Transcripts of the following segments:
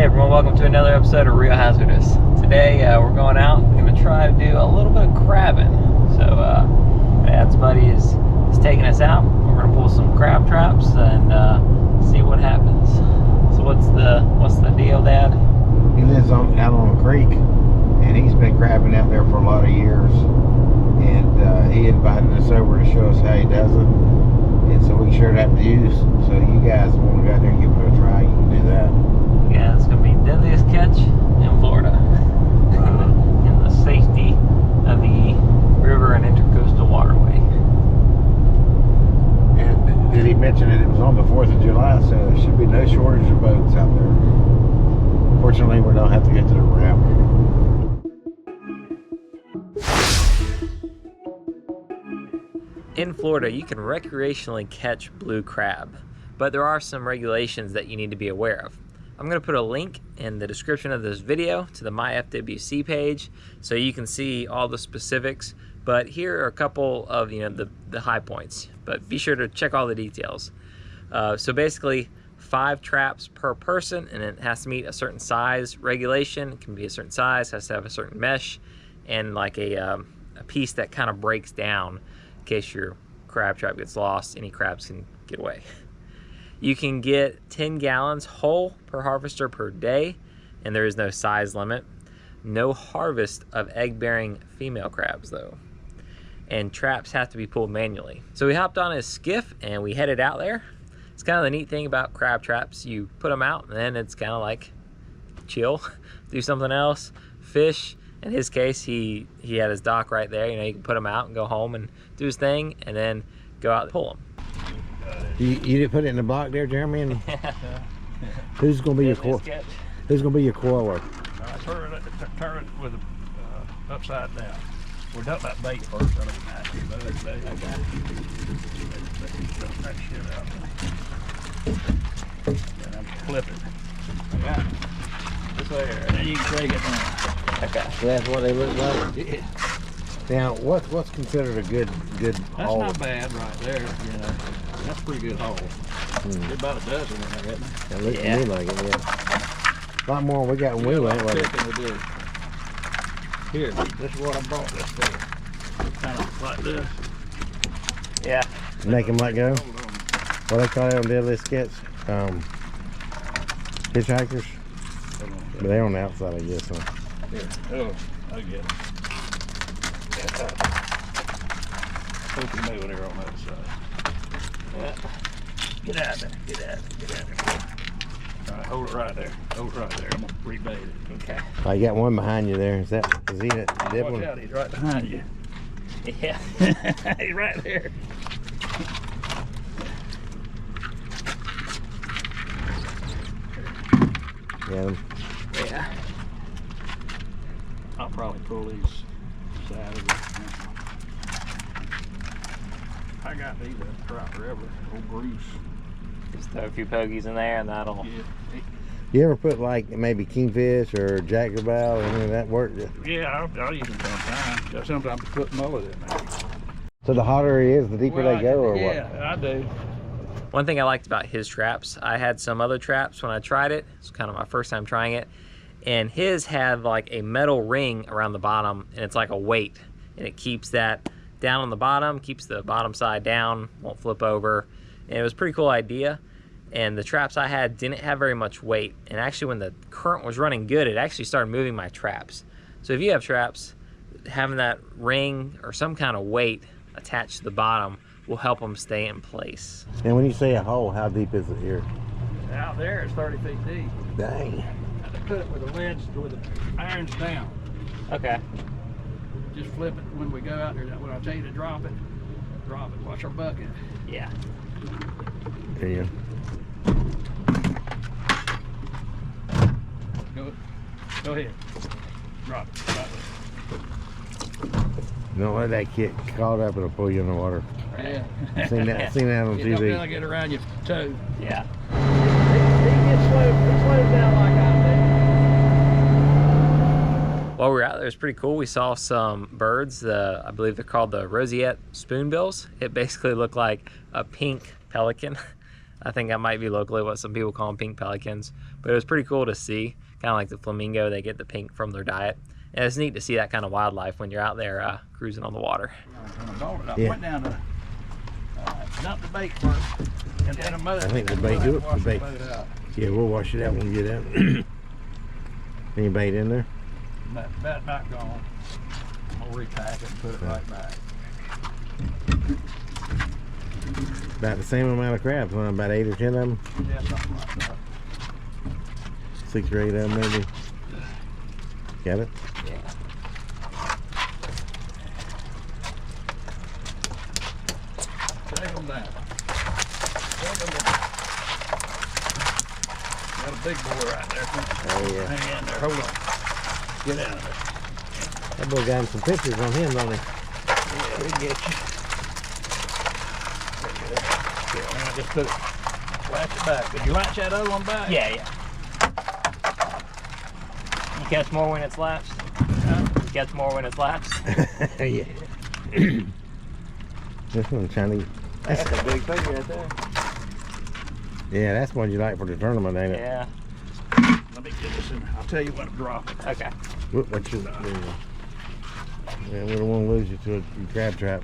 Hey everyone, welcome to another episode of Real Hazardous. Today we're going out. We're going to try to do a little bit of crabbing. So Dad's buddy is taking us out. We're going to pull some crab traps and see what happens. So what's the deal, Dad? He lives out on a creek, and he's been crabbing out there for a lot of years. And he invited us over to show us how he does it. And so we shared that views. So you guys want to go out there and give it a try, you can do that. Yeah, it's going to be deadliest catch in Florida. In the safety of the river and intercoastal waterway. And did he mention it was on the 4th of July, so there should be no shortage of boats out there. Fortunately, we don't have to get to the ramp. In Florida, you can recreationally catch blue crab, but there are some regulations that you need to be aware of. I'm going to put a link in the description of this video to the MyFWC page so you can see all the specifics, but here are a couple of the high points, but be sure to check all the details. So basically 5 traps per person, and it has to meet a certain size regulation. It can be a certain size, has to have a certain mesh, and like a piece that kind of breaks down in case your crab trap gets lost. Any crabs can get away. You can get 10 gallons whole per harvester per day, and there is no size limit. No harvest of egg-bearing female crabs though. And traps have to be pulled manually. So we hopped on his skiff and we headed out there. It's kind of the neat thing about crab traps. You put them out and then it's kind of like chill, do something else, fish. In his case, he had his dock right there. You can put him out and go home and do his thing and then go out and pull them. You didn't put it in the block there, Jeremy? And who's going to be who's going to be your coiler? Turn it with upside down. We're dump that bait first. I don't have to, but okay. Dump that shit out. And I'm flipping. I got it. This way here. And you can take it now. Okay. So that's what they look like? Yeah. Now, what's considered a good haul? That's not bad right there, That's a pretty good haul. There's about a dozen in there, isn't there? It looks to me like it, yeah. A lot more we got when we went, wasn't it? Here, this is what I brought this for. Kind of like this. Yeah. Make them let go? What they call it on Deadliest Catch? Hitchhikers? But they're on the outside, I guess. Huh? Here. Oh, I get it. Hope you move there on that side. Yeah. Get out there. Get out there. All right, hold it right there. Hold it right there. I'm gonna rebait it. Okay. I got one behind you there. Is he dibbling? Watch out, he's right behind you. Yeah. He's right there. Got him. Yeah. I'll probably pull these side of it. I got these at Trout River, old Bruce. Just throw a few pogies in there and that'll... Yeah. You ever put like maybe kingfish or jackerbow or any of that work? Yeah, I'll use them sometimes. Sometimes I put mullet in there. So the hotter he is, the deeper they go, or what? Yeah, I do. One thing I liked about his traps, I had some other traps when I tried it. It's kind of my first time trying it. And his had like a metal ring around the bottom, and it's like a weight. And it keeps that down on the bottom, keeps the bottom side down, won't flip over. And it was a pretty cool idea. And the traps I had didn't have very much weight. And actually when the current was running good, it actually started moving my traps. So if you have traps, having that ring or some kind of weight attached to the bottom will help them stay in place. And when you say a hole, how deep is it here? Out there, it's 30 feet deep. Dang. I had to put it with the leads, with the irons down. Okay. Just flip it when we go out there. When I tell you to drop it, watch our bucket. Yeah. There you Go ahead. Drop it. Drop it. Don't let that get caught up, it'll pull you in the water. Yeah. Seen that on You don't TV. gotta get around your toe. Yeah. It slows down like I do. While we were out there, it was pretty cool. We saw some birds. I believe they're called the roseate spoonbills. It basically looked like a pink pelican. I think that might be locally what some people call them pink pelicans, but it was pretty cool to see. Kind of like the flamingo, they get the pink from their diet. And it's neat to see that kind of wildlife when you're out there cruising on the water. When I bought it, I went down to dump the bait first, and then I think the bait do it. The bait. Yeah, we'll wash it out when we get out. Any bait in there? That not gone. I'm gonna repack it and put it right back. About the same amount of crabs, huh? About 8 or 10 of them? Yeah, something like that. 6 or 8 of them maybe. Got it? Yeah. Take them down. Take them down. Got a big boy right there. Oh, yeah. Hang in there. Hold on. Get out of there. That boy got him some pictures on him, don't he? Yeah, we get you. Yeah, I just put it, latch it back. Did you latch that other one back? Yeah. You catch more when it's latched? You catch more when it's latched? Yeah. This one Chinese. That's a big fish right there. Yeah, that's one you like for the tournament, ain't it? Yeah. Let me get this in. I'll tell you when to drop it. Okay. What you? Yeah, we don't want to lose you to a crab trap.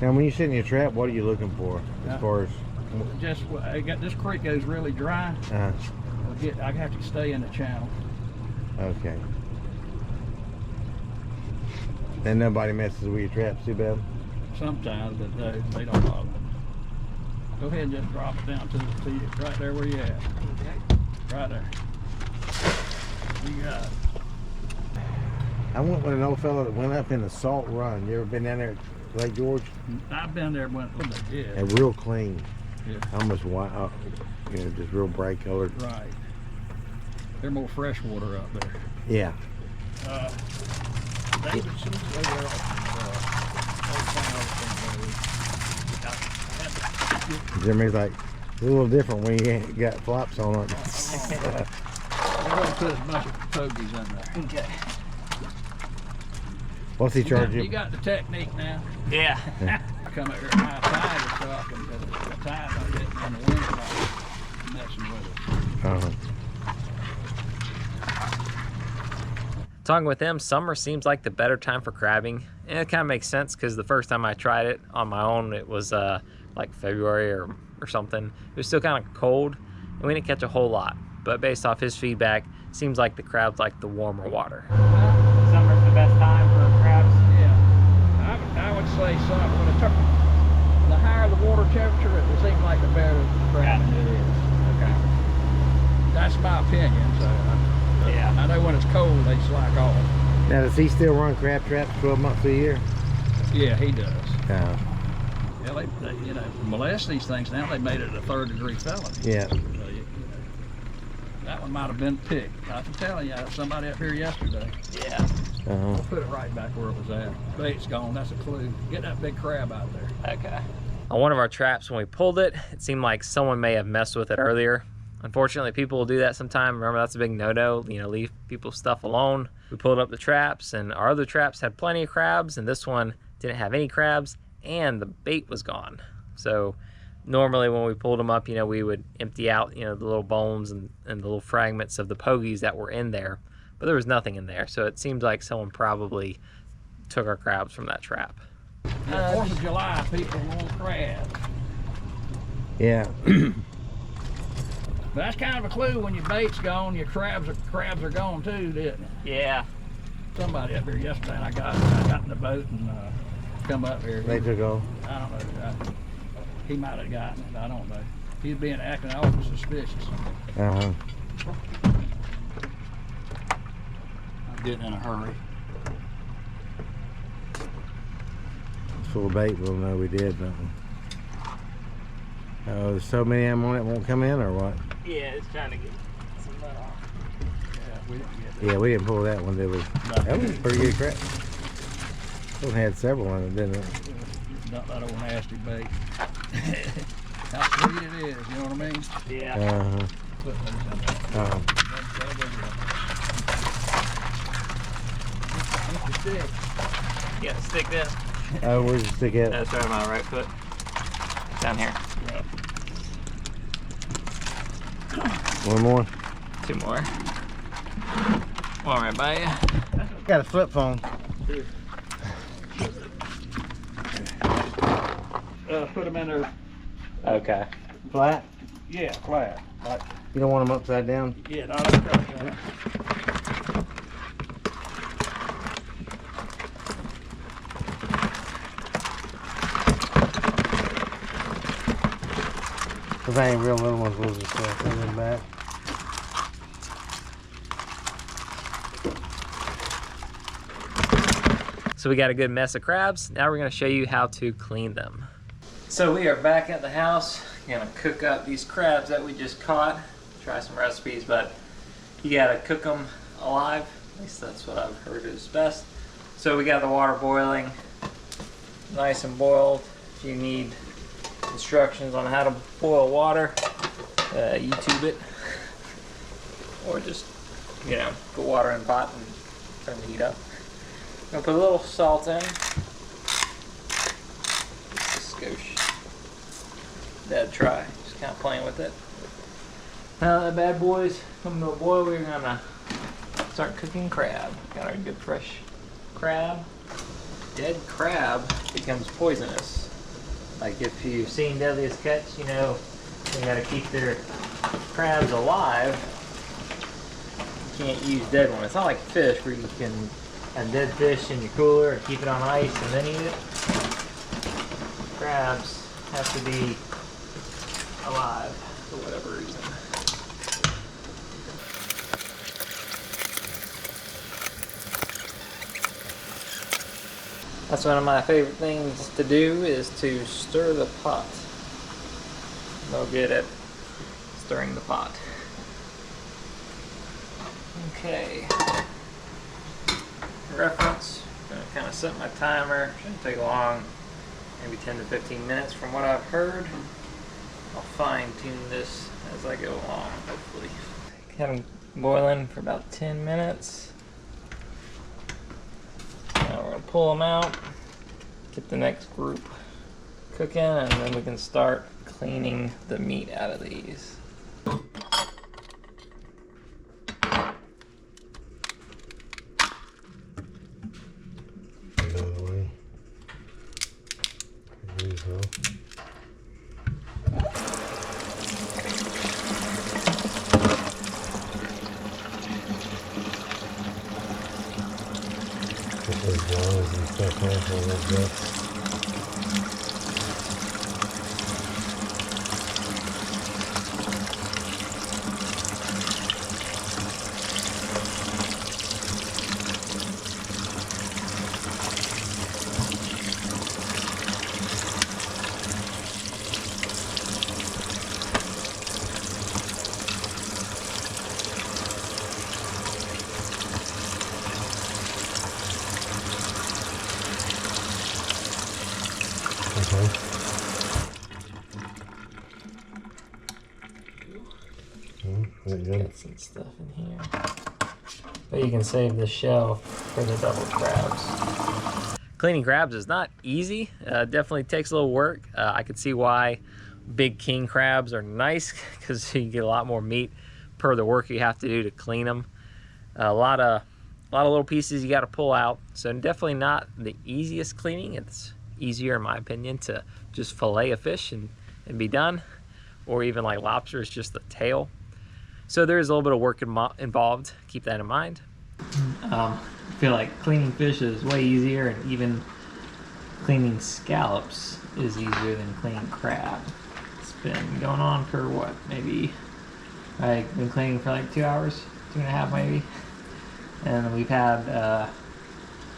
Now, when you sit in your trap, what are you looking for as far as? Just I got this creek goes really dry. I have to stay in the channel. Okay. And nobody messes with your traps too bad? Sometimes, but they don't bother. Go ahead and just drop it down to you, right there where you at. Okay. Right there. You got it. I went with an old fella that went up in the Salt Run. You ever been down there at Lake George? I've been there when they did. And real clean. Yeah. Almost white, you know, just real bright colored. Right. They're more fresh water up there. Yeah. Davidson's over there Jimmy's like, it's a little different when you ain't got flops on it. We're going to put a bunch of pogies in there. Okay. What's he charge you? You got the technique now. Yeah. I come out here at high tide so I can get the tide not getting in the wind not messing with it. Talking with them, summer seems like the better time for crabbing, and it kind of makes sense because the first time I tried it on my own, it was like February or something. It was still kind of cold, and we didn't catch a whole lot. But based off his feedback, seems like the crabs like the warmer water. Summer's the best time for crabs. Yeah, I would say something. The higher the water temperature, it seems like the better the crabbing it is. Okay. That's my opinion. So Yeah. I know when it's cold, they slack off. Now, does he still run crab traps 12 months a year? Yeah, he does. Yeah. Yeah, they you know, molest these things now. They made it a 3rd-degree felony. Yeah. So, you know, that one might have been picked. I can tell you, somebody up here yesterday. Yeah. I'll put it right back where it was at. Bait's gone. That's a clue. Get that big crab out there. Okay. On one of our traps, when we pulled it, it seemed like someone may have messed with it earlier. Unfortunately, people will do that sometime. Remember, that's a big no-no. You know, leave people's stuff alone. We pulled up the traps, and our other traps had plenty of crabs, and this one didn't have any crabs, and the bait was gone. So normally when we pulled them up, you know, we would empty out, you know, the little bones and the little fragments of the pogies that were in there, but there was nothing in there. So it seems like someone probably took our crabs from that trap. 4th of July, people want crabs. Yeah. But that's kind of a clue when your bait's gone, your crabs are gone too, didn't it? Yeah. Somebody up here yesterday, and I got in the boat and come up here. They took off. I don't know. He might have gotten it. I don't know. He's being acting awful suspicious. Uh-huh. I'm getting in a hurry. Full of bait, we'll know we did, don't we? Oh, there's so many of them on it won't come in, or what? Yeah, it's trying to get some mud off. Yeah, we didn't get that. Yeah, we didn't pull that one, did we? That was a pretty good crap. It had several on it, didn't it? Not that old nasty bait. How sweet it is, you know what I mean? Yeah. Uh-huh. Put those in there. Uh-huh. That's the stick. You gotta stick this. Oh, where's the stick at? That's right on my right foot. Down here. One more. 2 more. One right by you. Got a flip phone. Put them in there. Okay. Flat? Yeah, flat. Like, You don't want them upside down? yeah, not upside down. Cause I ain't real little ones losing stuff. They're in the back. So we got a good mess of crabs. Now we're gonna show you how to clean them. So we are back at the house. Gonna cook up these crabs that we just caught. Try some recipes, but you gotta cook them alive. At least that's what I've heard is best. So we got the water boiling, nice and boiled. If you need instructions on how to boil water, YouTube it. Or just, you know, put water in the pot and turn the heat up. I'm gonna put a little salt in. Just a skosh. Dead dry. Just kind of playing with it. Now that bad boy's coming to a boil, we're gonna start cooking crab. Got our good fresh crab. Dead crab becomes poisonous. Like if you've seen Deadliest Catch, you know they gotta keep their crabs alive. You can't use dead ones. It's not like fish where you can have dead fish in your cooler and keep it on ice and then eat it. Crabs have to be alive for whatever reason. That's one of my favorite things to do, is to stir the pot. No good at stirring the pot. Okay. Reference, I'm gonna kind of set my timer. Shouldn't take long, maybe 10 to 15 minutes from what I've heard. I'll fine tune this as I go along, hopefully. Kind of boiling for about 10 minutes. Now we're gonna pull them out, get the next group cooking, and then we can start cleaning the meat out of these. Got some stuff in here, but you can save the shell for the double crabs. Cleaning crabs is not easy. Definitely takes a little work. I could see why big king crabs are nice, because you get a lot more meat per the work you have to do to clean them. A lot of little pieces you got to pull out, so definitely not the easiest cleaning. It's easier, in my opinion, to just fillet a fish and be done, or even like lobsters, just the tail. So there is a little bit of work involved. Keep that in mind. I feel like cleaning fish is way easier, and even cleaning scallops is easier than cleaning crab. It's been going on for what, maybe, I've been cleaning for like 2 hours, 2.5 maybe. And we've had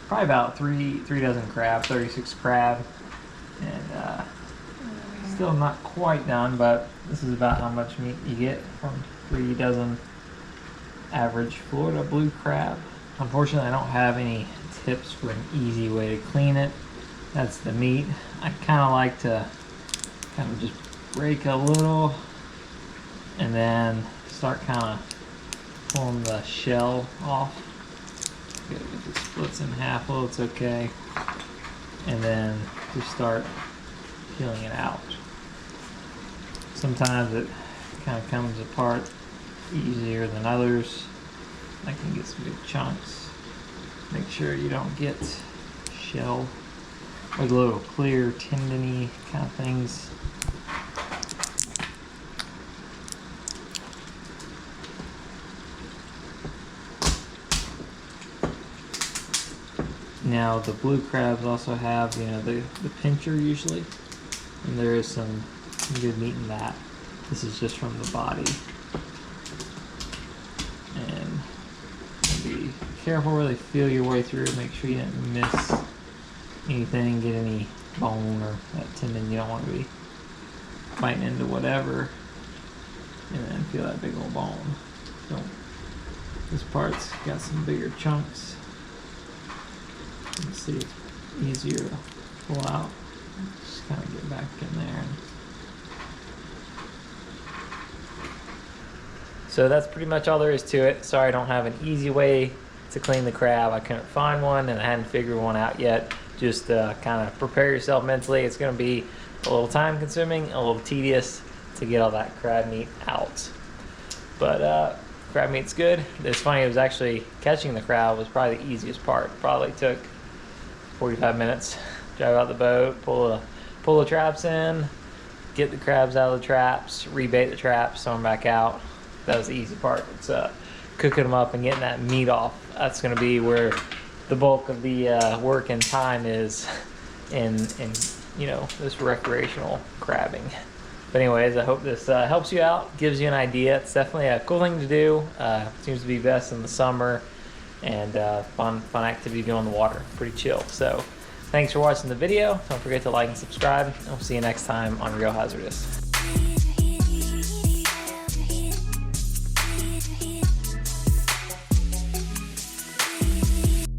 probably about three dozen crab, 36 crab. And still not quite done, but this is about how much meat you get from 3 dozen average Florida blue crab. Unfortunately, I don't have any tips for an easy way to clean it. That's the meat. I kind of like to kind of just break a little and then start kind of pulling the shell off. If it splits in half, well, it's okay. And then just start peeling it out. Sometimes it kind of comes apart easier than others. I can get some big chunks. Make sure you don't get shell, like little clear tendony kind of things. Now the blue crabs also have, you know, the pincher usually, and there is some good meat in that. This is just from the body. And be careful, really feel your way through, make sure you didn't miss anything, get any bone or that tendon. You don't want to be biting into whatever, and then feel that big old bone. So this part's got some bigger chunks. You can see it's easier to pull out. Just kind of get back in there. So that's pretty much all there is to it. Sorry I don't have an easy way to clean the crab. I couldn't find one and I hadn't figured one out yet. Just kind of prepare yourself mentally. It's going to be a little time consuming, a little tedious to get all that crab meat out. But crab meat's good. It's funny, it was actually catching the crab was probably the easiest part. Probably took 45 minutes. Drive out the boat, pull the traps in, get the crabs out of the traps, rebait the traps, throw them back out. That was the easy part. It's cooking them up and getting that meat off. That's going to be where the bulk of the work and time is in you know, this recreational crabbing. But anyways, I hope this helps you out, gives you an idea. It's definitely a cool thing to do. Seems to be best in the summer, and fun activity to do on the water. Pretty chill. So thanks for watching the video. Don't forget to like and subscribe, and we'll see you next time on Real Hazardous.